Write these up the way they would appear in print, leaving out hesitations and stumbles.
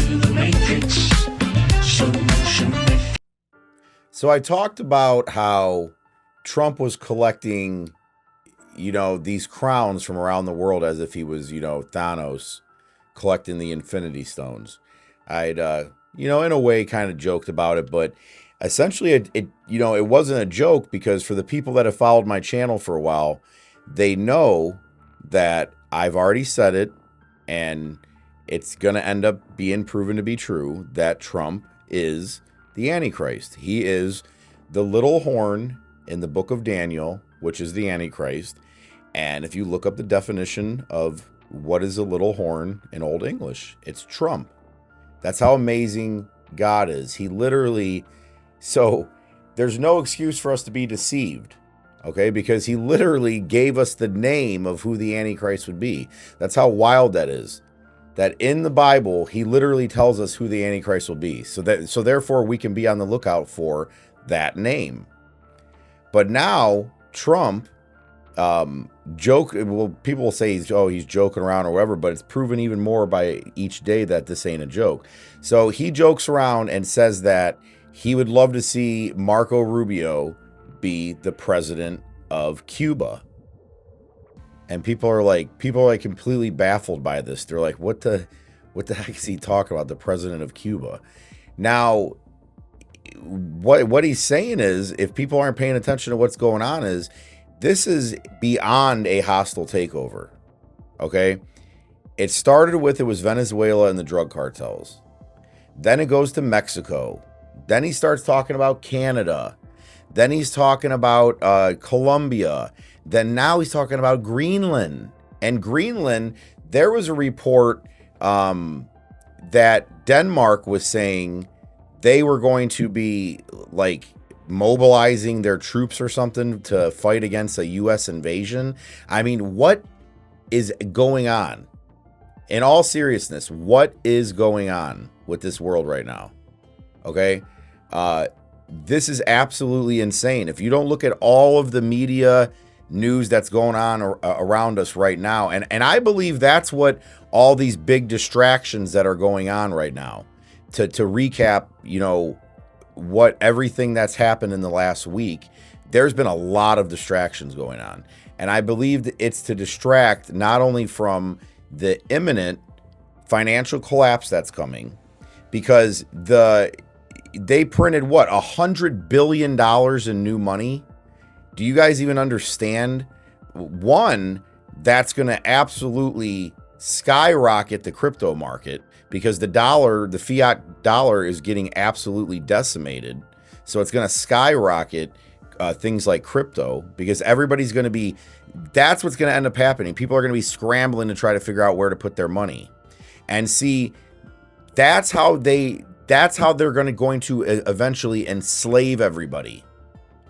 the matrix. Solution. So I talked about how Trump was collecting, these crowns from around the world as if he was, Thanos collecting the Infinity Stones. I'd, in a way kind of joked about it, but essentially it wasn't a joke, because for the people that have followed my channel for a while, they know that I've already said it, and it's going to end up being proven to be true, that Trump is the Antichrist. He is the little horn in the book of Daniel, which is the Antichrist. And if you look up the definition of what is a little horn in Old English, it's Trump. That's how amazing God is. He literally, so there's no excuse for us to be deceived, okay? Because he literally gave us the name of who the Antichrist would be. That's how wild that is. That in the Bible, he literally tells us who the Antichrist will be. So therefore we can be on the lookout for that name. But now Trump, people will say he's joking around or whatever, but it's proven even more by each day that this ain't a joke. So he jokes around and says that he would love to see Marco Rubio be the president of Cuba. And people are completely baffled by this. They're like, what the heck is he talking about? The president of Cuba. Now, what he's saying is, if people aren't paying attention to what's going on, is this is beyond a hostile takeover. Okay? It started with, it was Venezuela and the drug cartels. Then it goes to Mexico. Then he starts talking about Canada. Then he's talking about Colombia. Then now he's talking about Greenland. And Greenland, there was a report that Denmark was saying they were going to be like mobilizing their troops or something to fight against a U.S. invasion. I mean, what is going on? In all seriousness, what is going on with this world right now? Okay? This is absolutely insane. If you don't look at all of the media news that's going on around us right now, and I believe that's what all these big distractions that are going on right now, to recap, what everything that's happened in the last week, there's been a lot of distractions going on. And I believe that it's to distract not only from the imminent financial collapse that's coming, because they printed what, $100 billion in new money. Do you guys even understand? One, that's going to absolutely skyrocket the crypto market, because the fiat dollar is getting absolutely decimated. So it's going to skyrocket things like crypto, because everybody's going to be, that's what's going to end up happening. People are going to be scrambling to try to figure out where to put their money. And see, that's how they're going to eventually enslave everybody.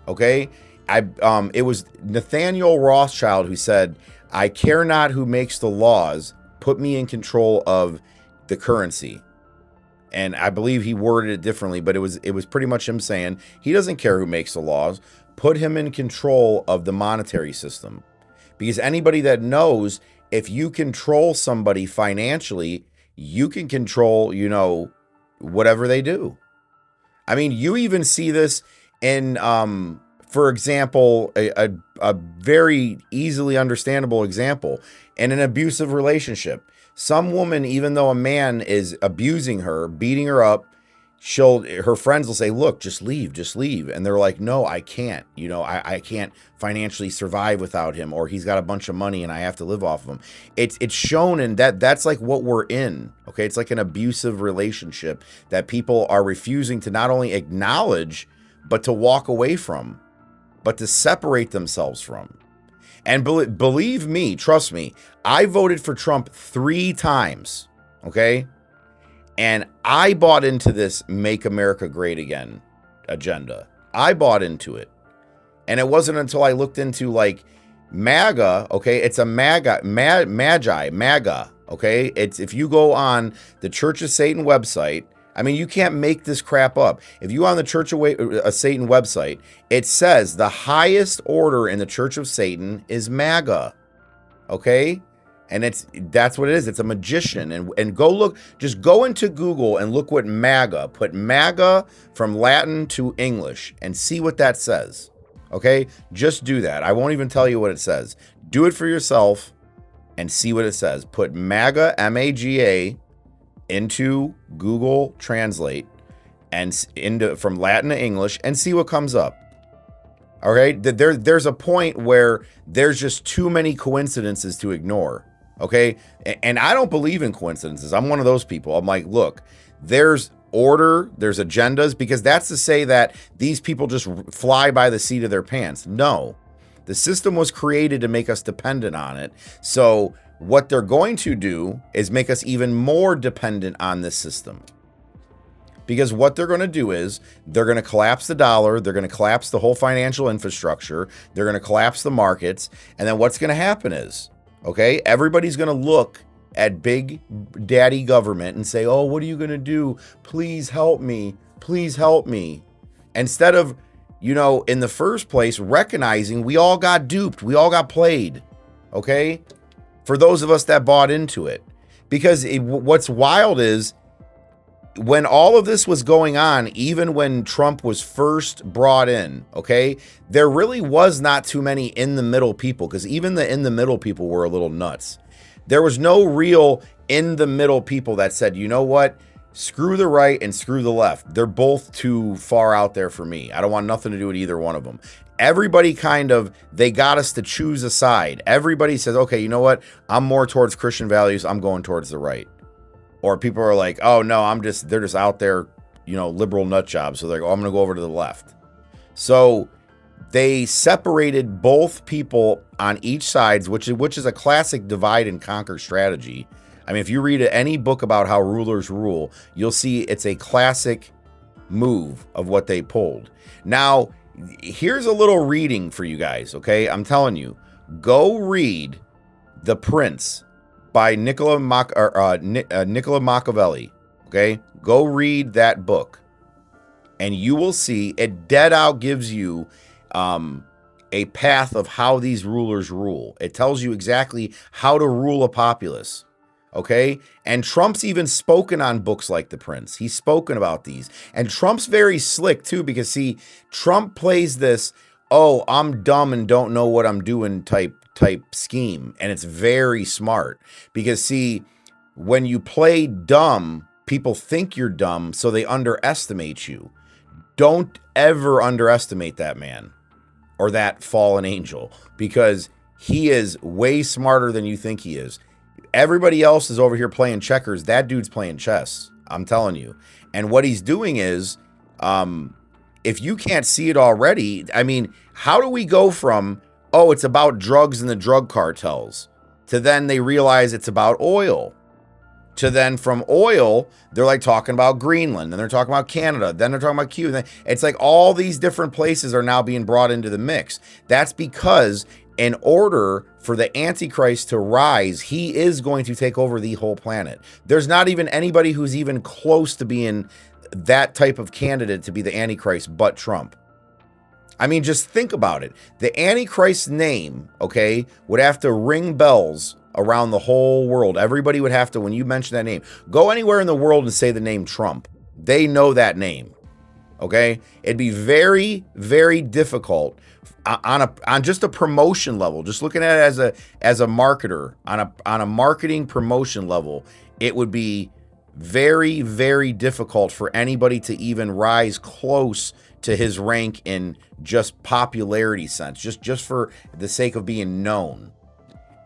Okay? It was Nathaniel Rothschild who said, "I care not who makes the laws, put me in control of the currency." And I believe he worded it differently, but it was pretty much him saying he doesn't care who makes the laws, put him in control of the monetary system. Because anybody that knows, if you control somebody financially, you can control, whatever they do. I mean, you even see this in, for example, a very easily understandable example, in an abusive relationship. Some woman, even though a man is abusing her, beating her up, her friends will say, "Look, just leave. And they're like, "No, I can't. I can't financially survive without him, or he's got a bunch of money and I have to live off of him." It's shown in that's like what we're in. Okay. It's like an abusive relationship that people are refusing to not only acknowledge, but to walk away from, but to separate themselves from. And believe me, trust me, I voted for Trump 3 times, okay? And I bought into this Make America Great Again agenda. I bought into it. And it wasn't until I looked into, like, MAGA, okay? It's a MAGA, okay? It's, if you go on the Church of Satan website, I mean, you can't make this crap up. If you on the Church of Satan website, it says the highest order in the Church of Satan is MAGA. Okay? And that's what it is. It's a magician. And go look, just go into Google and look what MAGA, put MAGA from Latin to English and see what that says. Okay? Just do that. I won't even tell you what it says. Do it for yourself and see what it says. Put MAGA, MAGA, into Google Translate and from Latin to English and see what comes up. All right? There's a point where there's just too many coincidences to ignore. Okay. And I don't believe in coincidences. I'm one of those people. I'm like, look, there's order, there's agendas, because that's to say that these people just fly by the seat of their pants. No, the system was created to make us dependent on it. So what they're going to do is make us even more dependent on this system. Because what they're going to do is they're going to collapse the dollar. They're going to collapse the whole financial infrastructure. They're going to collapse the markets. And then what's going to happen is, okay, everybody's going to look at big daddy government and say, oh, what are you going to do? Please help me. Please help me. Instead of, in the first place, recognizing we all got duped. We all got played. Okay. For those of us that bought into it. Because what's wild is when all of this was going on, even when Trump was first brought in, okay, there really was not too many in the middle people, because even the in the middle people were a little nuts. There was no real in the middle people that said, you know what, screw the right and screw the left. They're both too far out there for me. I don't want nothing to do with either one of them. Everybody they got us to choose a side. Everybody says, okay, you know what, I'm more towards Christian values. I'm going towards the right. Or people are like, oh no, they're just out there, liberal nut jobs. So they're like, oh, I'm going to go over to the left. So they separated both people on each side, which is a classic divide and conquer strategy. I mean, if you read any book about how rulers rule, you'll see it's a classic move of what they pulled. Now, here's a little reading for you guys, okay? I'm telling you, go read The Prince by Niccolo Machiavelli, okay? Go read that book, and you will see it dead out gives you a path of how these rulers rule. It tells you exactly how to rule a populace, okay? And Trump's even spoken on books like The Prince. He's spoken about these. And Trump's very slick, too, because, see, Trump plays this, oh, I'm dumb and don't know what I'm doing type scheme. And it's very smart because, see, when you play dumb, people think you're dumb, so they underestimate you. Don't ever underestimate that man or that fallen angel, because he is way smarter than you think he is. Everybody else is over here playing checkers. That dude's playing chess. I'm telling you. And what he's doing is, if you can't see it already, I mean, how do we go from, oh, it's about drugs and the drug cartels, to then they realize it's about oil, to then from oil, they're like talking about Greenland, then they're talking about Canada, then they're talking about Cuba. It's like all these different places are now being brought into the mix. That's because in order for the Antichrist to rise, he is going to take over the whole planet. There's not even anybody who's even close to being that type of candidate to be the Antichrist but Trump. I mean, just think about it. The Antichrist's name, okay, would have to ring bells around the whole world. Everybody would have to, when you mention that name, go anywhere in the world and say the name Trump. They know that name, okay? It'd be very, very difficult on just a promotion level. Just looking at it as a marketer on a marketing promotion level, it would be very, very difficult for anybody to even rise close to his rank in just popularity sense, just for the sake of being known.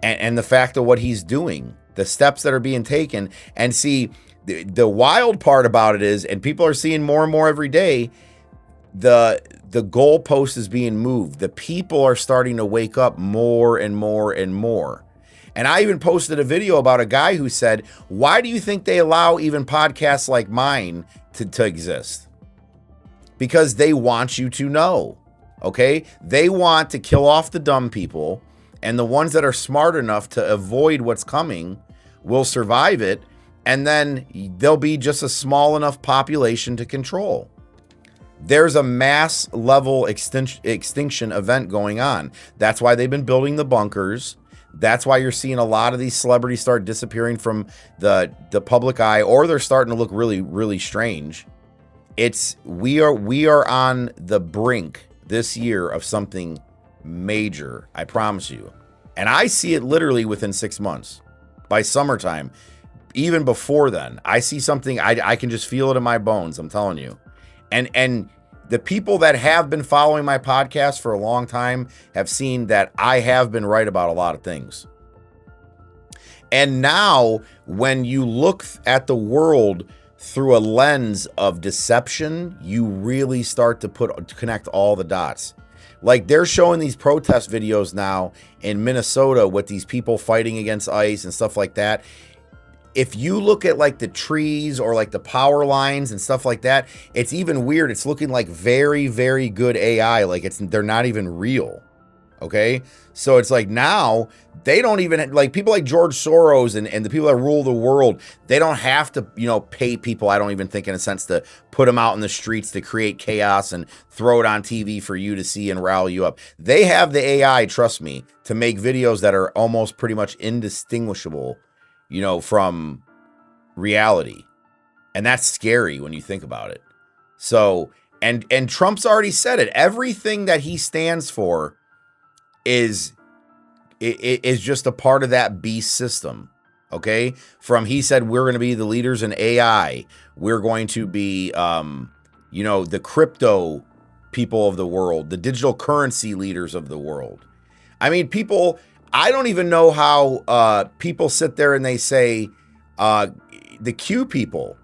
And the fact of what he's doing, the steps that are being taken. And see, the wild part about it is, and people are seeing more and more every day, the goalpost is being moved. The people are starting to wake up more and more and more. And I even posted a video about a guy who said, why do you think they allow even podcasts like mine to exist? Because they want you to know, okay? They want to kill off the dumb people, and the ones that are smart enough to avoid what's coming will survive it, and then there'll be just a small enough population to control. There's a mass level extinction event going on. That's why they've been building the bunkers. That's why you're seeing a lot of these celebrities start disappearing from the public eye, or they're starting to look really, really strange. We are on the brink this year of something major, I promise you. And I see it literally within 6 months. By summertime, even before then, I see something, I can just feel it in my bones, I'm telling you. And the people that have been following my podcast for a long time have seen that I have been right about a lot of things. And now, when you look at the world through a lens of deception, you really start to connect all the dots. Like, they're showing these protest videos now in Minnesota with these people fighting against ICE and stuff like that. If you look at like the trees or like the power lines and stuff like that, it's even weird. It's looking like very, very good AI. Like they're not even real. Okay. So it's like now they don't even like people like George Soros and the people that rule the world. They don't have to, pay people. I don't even think in a sense to put them out in the streets to create chaos and throw it on TV for you to see and rally you up. They have the AI, trust me, to make videos that are almost pretty much indistinguishable, from reality. And that's scary when you think about it. So, and Trump's already said it. Everything that he stands for is just a part of that beast system. Okay. He said, we're going to be the leaders in AI. We're going to be, the crypto people of the world, the digital currency leaders of the world. I mean, I don't even know how people sit there and they say, the Q people,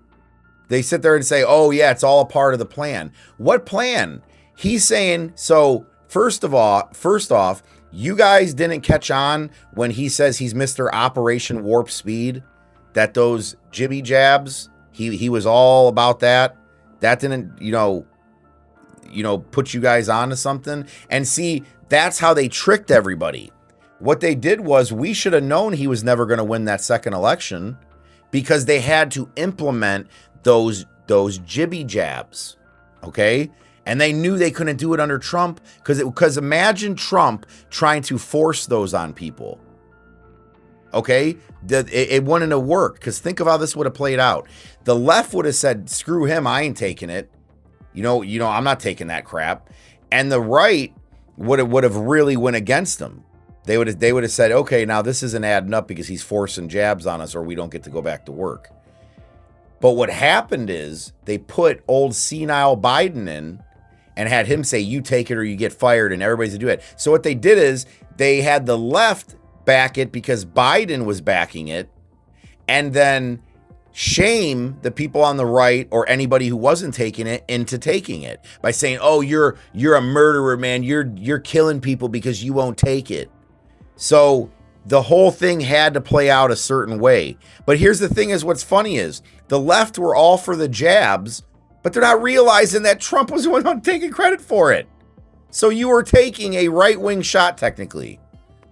they sit there and say, oh yeah, it's all a part of the plan. What plan? He's saying, so first off, you guys didn't catch on when he says he's Mr. Operation Warp Speed, that those jibby jabs, he was all about that. That didn't, put you guys onto something. And see, that's how they tricked everybody. What they did was, we should have known he was never going to win that second election because they had to implement those jibby jabs, okay? And they knew they couldn't do it under Trump because imagine Trump trying to force those on people, okay? It wouldn't have worked because think of how this would have played out. The left would have said, screw him, I ain't taking it. I'm not taking that crap. And the right would have really went against him. They would have said, okay, now this isn't adding up because he's forcing jabs on us or we don't get to go back to work. But what happened is they put old senile Biden in and had him say, you take it or you get fired, and everybody's to do it. So what they did is they had the left back it because Biden was backing it, and then shame the people on the right or anybody who wasn't taking it into taking it by saying, oh, you're a murderer, man. You're killing people because you won't take it. So the whole thing had to play out a certain way. But here's the thing is, what's funny is the left were all for the jabs, but they're not realizing that Trump was the one taking credit for it. So you were taking a right-wing shot technically.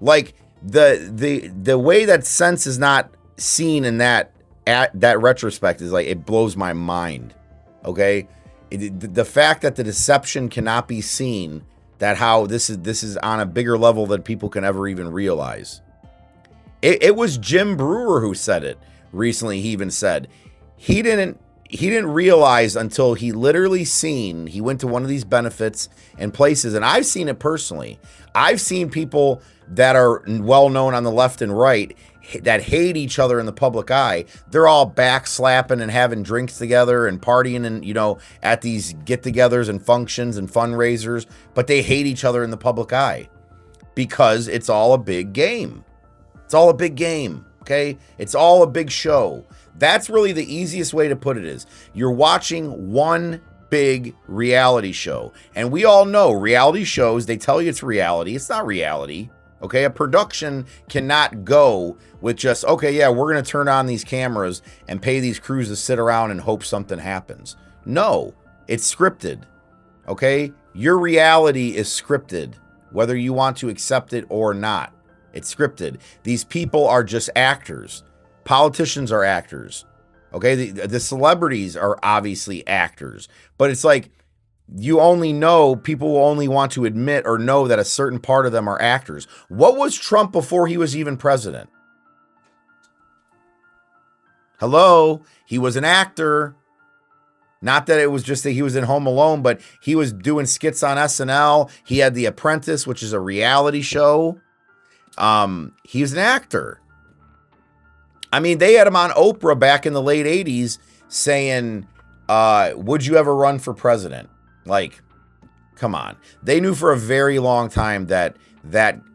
Like the way that sense is not seen in that retrospect is like, it blows my mind. Okay? The fact that the deception cannot be seen, that how this is on a bigger level than people can ever even realize. It was Jim Brewer who said it recently. He even said he didn't realize until he went to one of these benefits and places, and I've seen it personally. I've seen people that are well known on the left and right that hate each other in the public eye. They're all backslapping and having drinks together and partying and, at these get-togethers and functions and fundraisers, but they hate each other in the public eye because it's all a big game. It's all a big game, okay? It's all a big show. That's really the easiest way to put it is you're watching one big reality show. And we all know reality shows, they tell you it's reality. It's not reality. Okay, a production cannot go with just, okay, yeah, we're going to turn on these cameras and pay these crews to sit around and hope something happens. No, it's scripted. Okay, your reality is scripted, whether you want to accept it or not. It's scripted. These people are just actors. Politicians are actors. Okay, the celebrities are obviously actors. But it's like, you only know, people will only want to admit or know that a certain part of them are actors. What was Trump before he was even president? Hello, he was an actor. Not that it was just that he was in Home Alone, but he was doing skits on SNL. He had The Apprentice, which is a reality show. He was an actor. I mean, they had him on Oprah back in the late 80s saying, would you ever run for president? Like, come on. They knew for a very long time that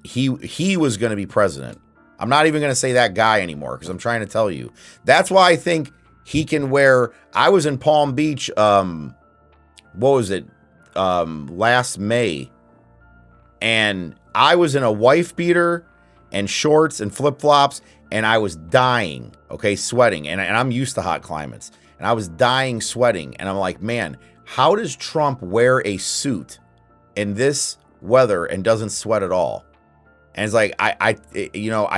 he was going to be president. I'm not even going to say that guy anymore because I'm trying to tell you. That's why I think he can wear. I was in Palm Beach, what was it, last May, and I was in a wife beater and shorts and flip-flops, and I was dying, okay, sweating, and I'm used to hot climates, and I was dying sweating, and I'm like, man, how does Trump wear a suit in this weather and doesn't sweat at all? And it's like, I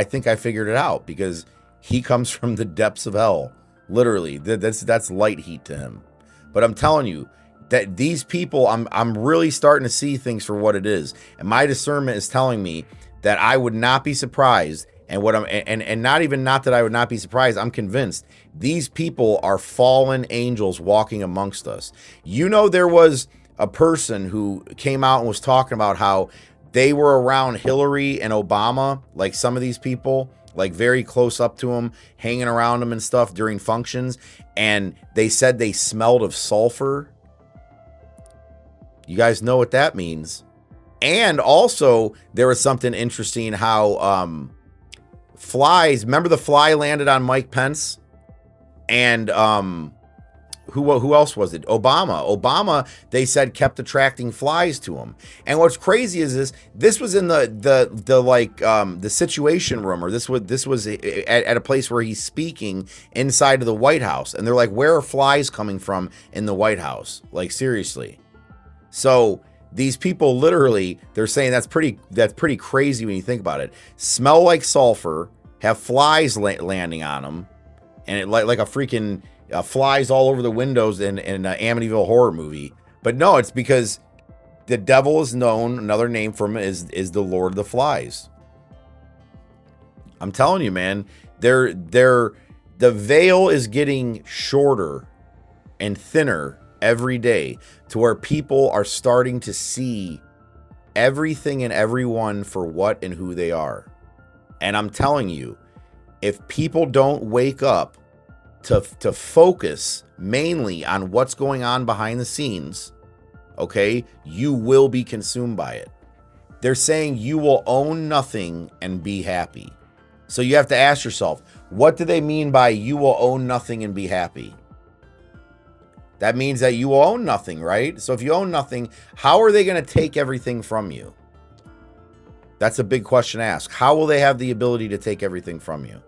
think I figured it out because he comes from the depths of hell. Literally, that's light heat to him. But I'm telling you that these people, I'm really starting to see things for what it is. And my discernment is telling me that I would not be surprised. And not that I would not be surprised. I'm convinced these people are fallen angels walking amongst us. You know, there was a person who came out and was talking about how they were around Hillary and Obama, like some of these people, like very close up to him, hanging around him and stuff during functions. And they said they smelled of sulfur. You guys know what that means. And also there was something interesting how flies, remember the fly landed on Mike Pence? And who else was it? Obama, they said, kept attracting flies to him. And what's crazy is this was in the Situation Room, or this was at a place where he's speaking inside of the White House. And they're like, where are flies coming from in the White House? Like, seriously. So these people literally, they're saying that's pretty crazy when you think about it. Smell like sulfur, have flies landing on them, and it like a freaking flies all over the windows in an Amityville horror movie. But no, it's because the devil is known. Another name for him is the Lord of the Flies. I'm telling you, man, the veil is getting shorter and thinner every day to where people are starting to see everything and everyone for what and who they are. And I'm telling you, if people don't wake up to focus mainly on what's going on behind the scenes, okay, you will be consumed by it. They're saying you will own nothing and be happy. So you have to ask yourself, what do they mean by you will own nothing and be happy? That means that you will own nothing, right? So if you own nothing, how are they going to take everything from you? That's a big question to ask. How will they have the ability to take everything from you?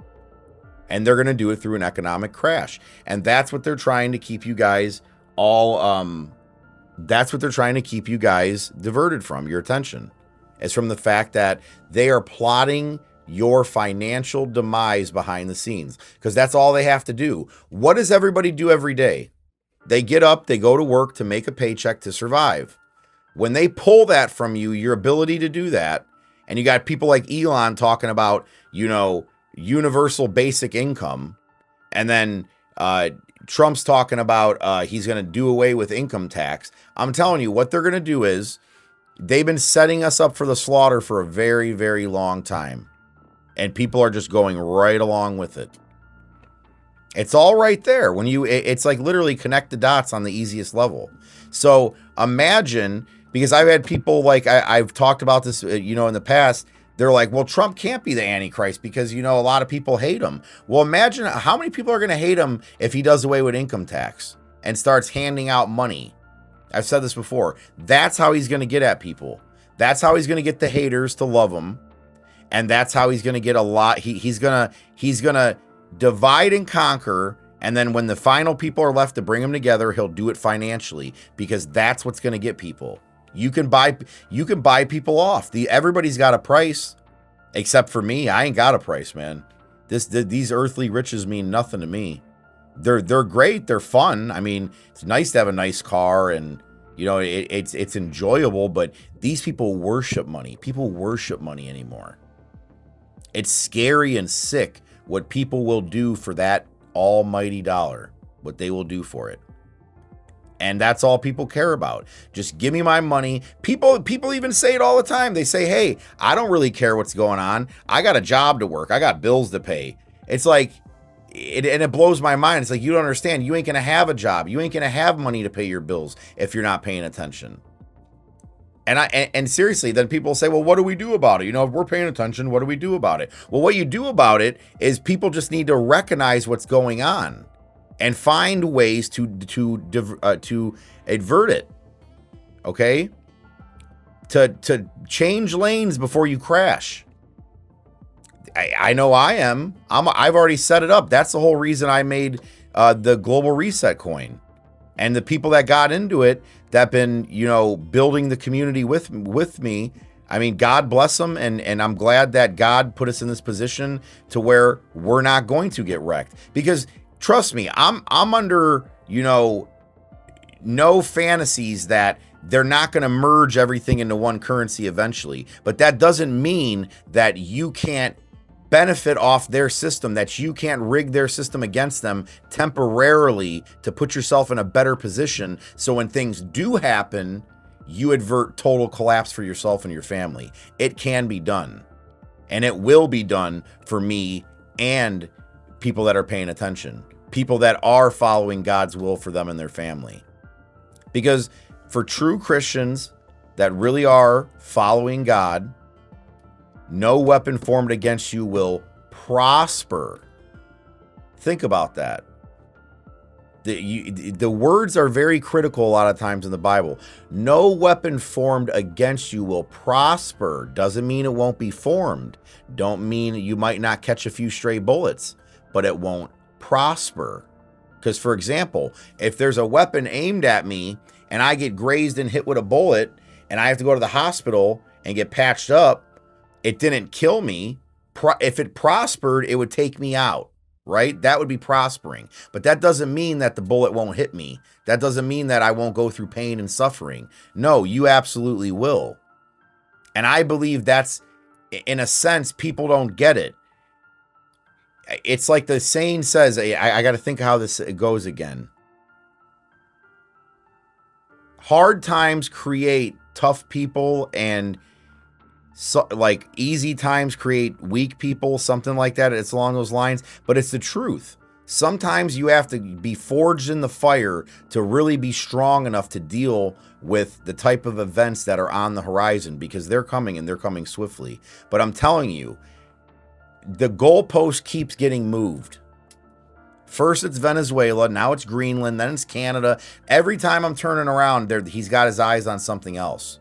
And they're going to do it through an economic crash. And that's what they're trying to keep you guys that's what they're trying to keep you guys diverted from, your attention. It's from the fact that they are plotting your financial demise behind the scenes, because that's all they have to do. What does everybody do every day? They get up, they go to work to make a paycheck to survive. When they pull that from you, your ability to do that, and you got people like Elon talking about, universal basic income, and then Trump's talking about he's going to do away with income tax. I'm telling you, what they're going to do is they've been setting us up for the slaughter for a very, very long time. And people are just going right along with it. It's all right there. It's like literally connect the dots on the easiest level. So imagine, because I've had people like, I've talked about this, in the past. They're like, well, Trump can't be the Antichrist because, a lot of people hate him. Well, imagine how many people are going to hate him if he does away with income tax and starts handing out money. I've said this before. That's how he's going to get at people. That's how he's going to get the haters to love him. And that's how he's going to get a lot. He's going to divide and conquer. And then when the final people are left to bring him together, he'll do it financially, because that's what's going to get people. You can buy people off. Everybody's got a price, except for me. I ain't got a price, man. These earthly riches mean nothing to me. They're great. They're fun. I mean, it's nice to have a nice car and You know, it's enjoyable, but these people worship money. People worship money anymore. It's scary and sick what people will do for that almighty dollar, what they will do for it. And that's all people care about. Just give me my money. People even say it all the time. They say, hey, I don't really care what's going on. I got a job to work. I got bills to pay. It's like, and it blows my mind. It's like, you don't understand. You ain't going to have a job. You ain't going to have money to pay your bills if you're not paying attention. And seriously, then people say, well, what do we do about it? You know, if we're paying attention, what do we do about it? Well, what you do about it is people just need to recognize what's going on and find ways to avert it. Okay? To change lanes before you crash. I know I am. I've already set it up. That's the whole reason I made the Global Reset coin. And the people that got into it, that been, you know, building the community with me, I mean, God bless them, and I'm glad that God put us in this position to where we're not going to get wrecked. Because trust me, I'm under, you know, no fantasies that they're not going to merge everything into one currency eventually. But that doesn't mean that you can't benefit off their system, that you can't rig their system against them temporarily to put yourself in a better position. So when things do happen, you avert total collapse for yourself and your family. It can be done, and it will be done for me and people that are paying attention, people that are following God's will for them and their family. Because for true Christians that really are following God, no weapon formed against you will prosper. Think about that. The words are very critical a lot of times in the Bible. No weapon formed against you will prosper. Doesn't mean it won't be formed. Don't mean you might not catch a few stray bullets, but it won't prosper. Because, for example, if there's a weapon aimed at me and I get grazed and hit with a bullet and I have to go to the hospital and get patched up, it didn't kill me. If it prospered, it would take me out, right? That would be prospering. But that doesn't mean that the bullet won't hit me. That doesn't mean that I won't go through pain and suffering. No, you absolutely will. And I believe that's, in a sense, people don't get it. It's like the saying says, I got to think how this goes again. Hard times create tough people, and so, like, easy times create weak people, something like that. It's along those lines, but it's the truth. Sometimes you have to be forged in the fire to really be strong enough to deal with the type of events that are on the horizon, because they're coming, and they're coming swiftly. But I'm telling you, the goalpost keeps getting moved. First it's Venezuela, now it's Greenland, then it's Canada. Every time I'm turning around, he's got his eyes on something else.